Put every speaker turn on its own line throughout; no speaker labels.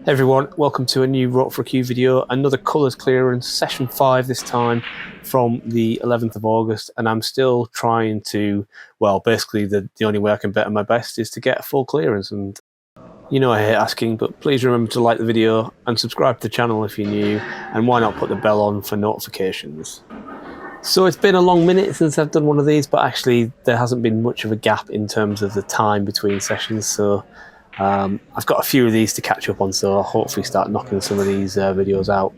Hey everyone, welcome to a new Rock for a Cue video, another colours clearance, session 5 this time from the 11th of August, and I'm still trying to, well, basically the only way I can better my best is to get a full clearance, and you know I hate asking, but please remember to like the video and subscribe to the channel if you're new, and why not put the bell on for notifications. So it's been a long minute since I've done one of these, but actually there hasn't been much of a gap in terms of the time between sessions, so I've got a few of these to catch up on, so I'll hopefully start knocking some of these videos out,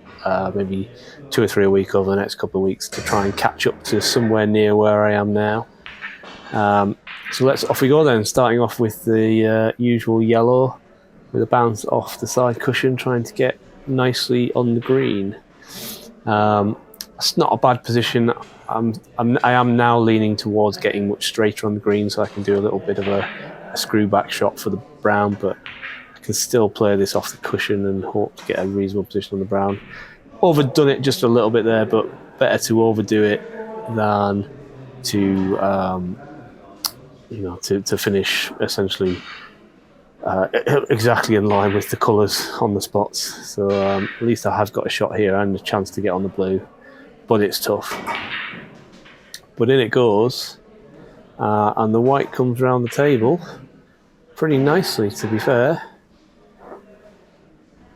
maybe 2 or 3 a week over the next couple of weeks to try and catch up to somewhere near where I am now. So off we go then, starting off with the usual yellow with a bounce off the side cushion, trying to get nicely on the green. It's not a bad position. I am now leaning towards getting much straighter on the green, so I can do a little bit of a screw back shot for the brown, but I can still play this off the cushion and hope to get a reasonable position on the brown. Overdone it just a little bit there, but better to overdo it than to to finish essentially exactly in line with the colours on the spots. So at least I have got a shot here and a chance to get on the blue, but it's tough. But in it goes, and the white comes around the table pretty nicely, to be fair.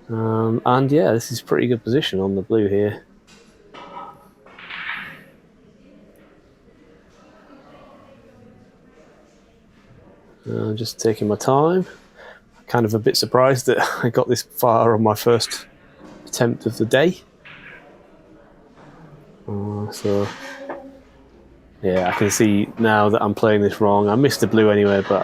And yeah, this is a pretty good position on the blue here. Just taking my time. Kind of a bit surprised that I got this far on my first attempt of the day. So yeah, I can see now that I'm playing this wrong. I missed the blue anyway, but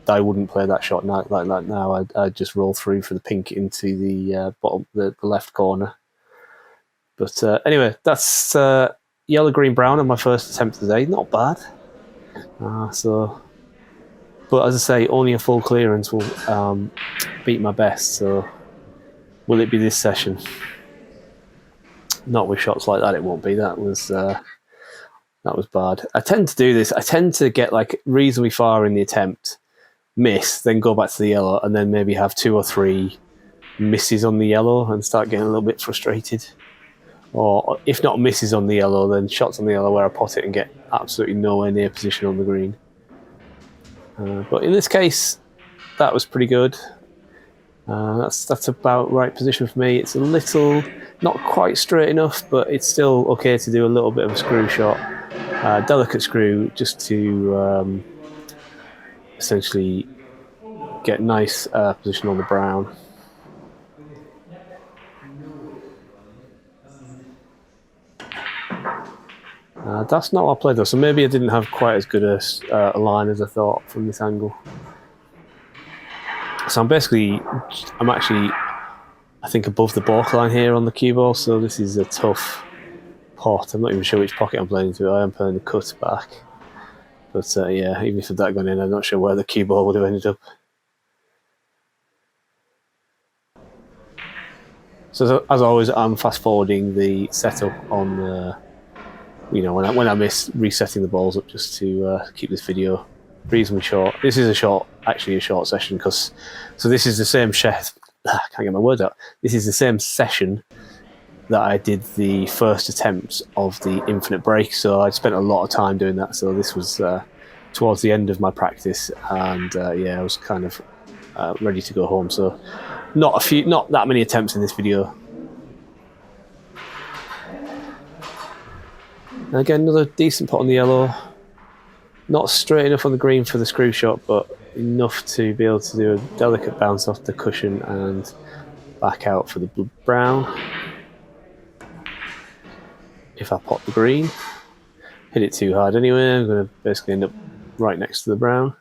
I wouldn't play that shot like that now. I'd just roll through for the pink into the bottom, the left corner. But anyway, that's yellow, green, brown on my first attempt of the day. Not bad. But as I say, only a full clearance will beat my best. So will it be this session? Not with shots like that. It won't be. That was bad. I tend to do this. I tend to get like reasonably far in the attempt, miss, then go back to the yellow, and then maybe have 2 or 3 misses on the yellow and start getting a little bit frustrated. Or if not misses on the yellow, then shots on the yellow where I pot it and get absolutely nowhere near position on the green. But in this case, that was pretty good. That's about right position for me. It's a little, not quite straight enough, but it's still okay to do a little bit of a screw shot. Delicate screw, just to essentially get nice position on the brown. That's not what I played though, so maybe I didn't have quite as good a line as I thought from this angle. So I'm actually, I think, above the balk line here on the cue ball, so this is a tough pot. I'm not even sure which pocket I'm playing into. I am playing the cut back. But yeah, even if that gone in, I'm not sure where the cue ball would have ended up. So as always, I'm fast forwarding the setup on when I miss resetting the balls up, just to keep this video reasonably short. This is actually a short session, because this is the same I can't get my words out. This is the same session that I did the first attempt of the infinite break, so I spent a lot of time doing that. So this was towards the end of my practice, and yeah, I was kind of ready to go home. So not that many attempts in this video. And again, another decent pot on the yellow. Not straight enough on the green for the screw shot, but enough to be able to do a delicate bounce off the cushion and back out for the brown. If I pot the green, hit it too hard anyway, I'm going to basically end up right next to the brown.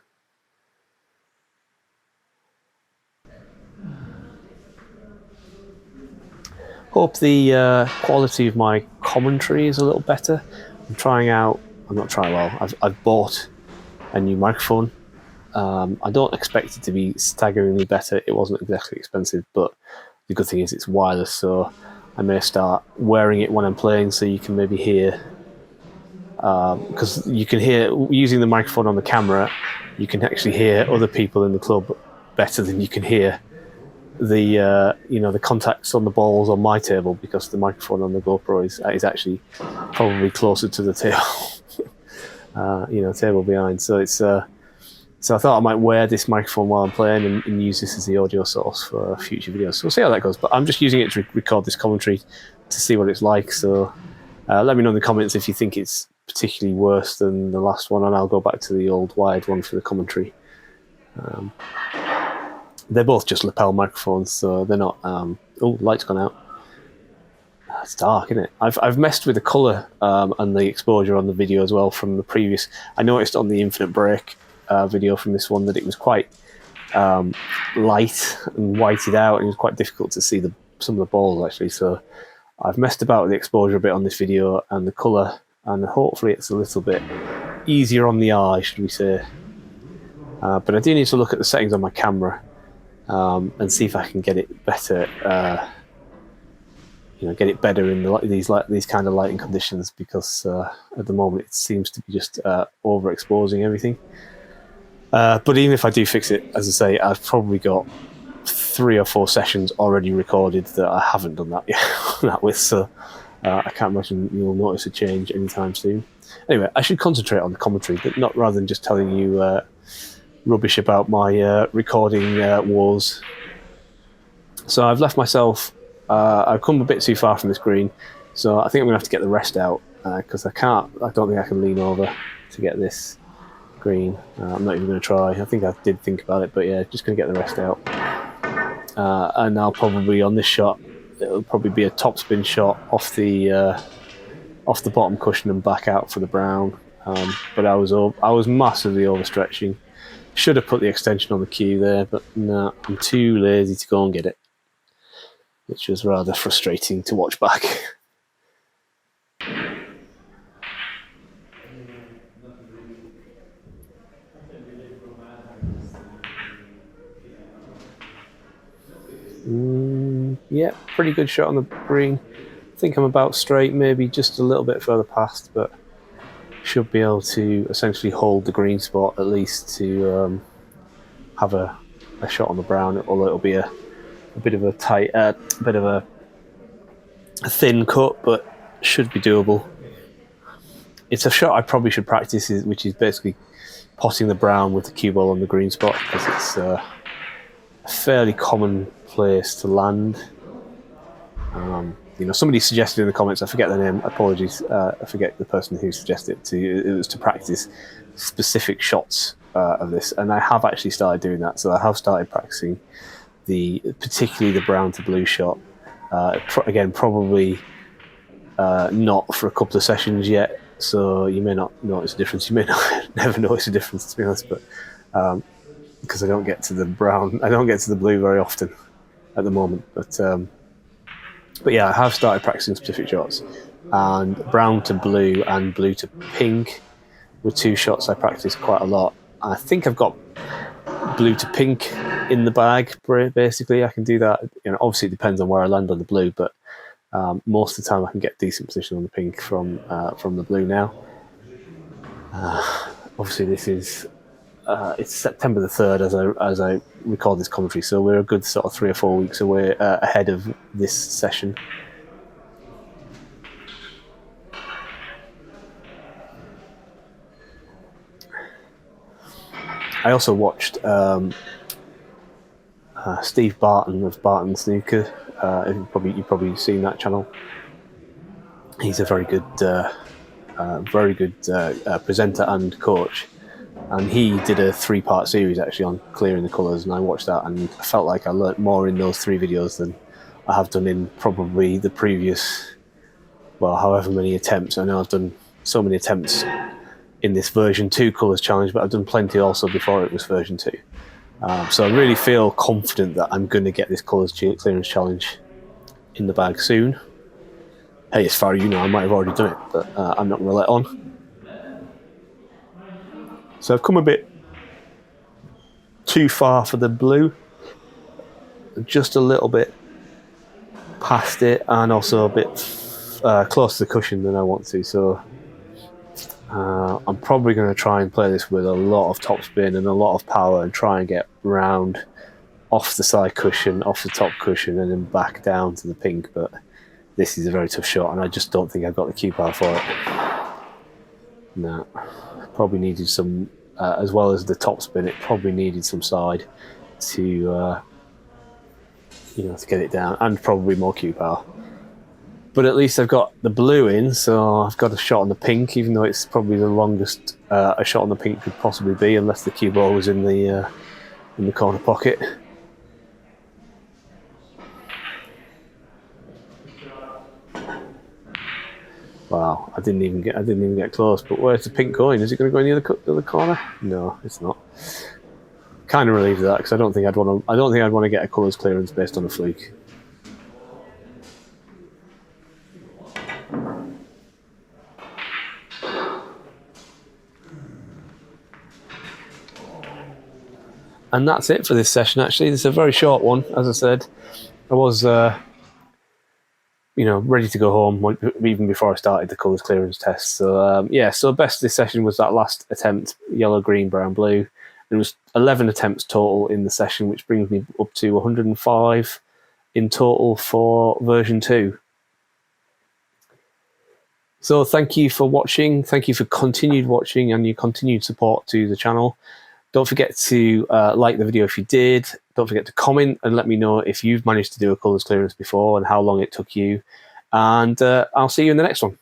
Hope the quality of my commentary is a little better. I've bought a new microphone. I don't expect it to be staggeringly better. It wasn't exactly expensive, but the good thing is it's wireless, so I may start wearing it when I'm playing, so you can maybe hear, because you can hear, using the microphone on the camera, you can actually hear other people in the club better than you can hear you know, the contacts on the balls on my table, because the microphone on the GoPro is actually probably closer to the table, you know, table behind. So it's so I thought I might wear this microphone while I'm playing and use this as the audio source for future videos. So we'll see how that goes. But I'm just using it to record this commentary to see what it's like. So let me know in the comments if you think it's particularly worse than the last one, and I'll go back to the old wired one for the commentary. They're both just lapel microphones, so they're not... oh, light's gone out. It's dark, isn't it? I've messed with the colour and the exposure on the video as well from the previous... I noticed on the Infinite Break video from this one that it was quite light and whited out, and it was quite difficult to see some of the balls actually. So I've messed about with the exposure a bit on this video and the colour, and hopefully it's a little bit easier on the eye, should we say. But I do need to look at the settings on my camera and see if I can get it better. You know, get it better in these kind of lighting conditions, because at the moment it seems to be just overexposing everything. But even if I do fix it, as I say, I've probably got 3 or 4 sessions already recorded that I haven't done that yet that with, so I can't imagine you'll notice a change anytime soon. Anyway, I should concentrate on the commentary, but not rather than just telling you rubbish about my recording woes. So I've left myself... I've come a bit too far from the screen, so I think I'm going to have to get the rest out, because I don't think I can lean over to get this green. I'm not even going to try. I think I did think about it, but yeah, just going to get the rest out. And I'll probably, on this shot, it'll probably be a topspin shot off the bottom cushion and back out for the brown. But I was massively overstretching. Should have put the extension on the cue there, but no, I'm too lazy to go and get it, which was rather frustrating to watch back. Yeah, pretty good shot on the green. I think I'm about straight, maybe just a little bit further past, but should be able to essentially hold the green spot at least to have a shot on the brown, although it'll be a bit of a tight, bit of a thin cut, but should be doable. It's a shot I probably should practice, which is basically potting the brown with the cue ball on the green spot, because it's a fairly common place to land. You know, somebody suggested in the comments, I forget the name, apologies, I forget the person who suggested it was to practice specific shots of this, and I have actually started doing that. So I have started practicing particularly the brown to blue shot. Again, probably not for a couple of sessions yet, so you may not notice a difference. You may not never notice a difference, to be honest, but because I don't get to the brown, I don't get to the blue very often at the moment. But yeah, I have started practicing specific shots, and brown to blue and blue to pink were 2 shots I practiced quite a lot. I think I've got blue to pink in the bag, basically. I can do that. You know, obviously it depends on where I land on the blue, but most of the time I can get decent position on the pink from the blue now. Obviously this is it's September the 3rd as I record this commentary, so we're a good sort of 3 or 4 weeks away ahead of this session. I also watched Steve Barton of Barton Snooker. You've probably seen that channel. He's a very good presenter and coach, and he did a 3-part series actually on clearing the colours, and I watched that, and I felt like I learnt more in those 3 videos than I have done in probably the previous, well, however many attempts. I know I've done so many attempts in this version 2 colours challenge, but I've done plenty also before it was version 2. So I really feel confident that I'm going to get this colours clearance challenge in the bag soon. Hey, as far as you know, I might have already done it, but I'm not going to let on. So I've come a bit too far for the blue, just a little bit past it, and also a bit closer to the cushion than I want to. So I'm probably going to try and play this with a lot of topspin and a lot of power and try and get round off the side cushion, off the top cushion, and then back down to the pink. But this is a very tough shot, and I just don't think I've got the cue power for it. No, probably needed some, as well as the top spin, it probably needed some side to, you know, to get it down, and probably more cue power. But at least I've got the blue in, so I've got a shot on the pink, even though it's probably the longest a shot on the pink could possibly be, unless the cue ball was in the corner pocket. Wow, I didn't even get close. But where's the pink going? Is it going to go in the other corner? No, it's not. Kind of relieved of that, because I don't think I'd want to get a colours clearance based on a fluke. And that's it for this session. Actually, this is a very short one. As I said, I was you know, ready to go home even before I started the colours clearance test. So yeah, so best of this session was that last attempt, yellow, green, brown, blue. There was 11 attempts total in the session, which brings me up to 105 in total for version 2. So thank you for watching. Thank you for continued watching and your continued support to the channel. Don't forget to like the video if you did. Don't forget to comment and let me know if you've managed to do a colours clearance before and how long it took you. And I'll see you in the next one.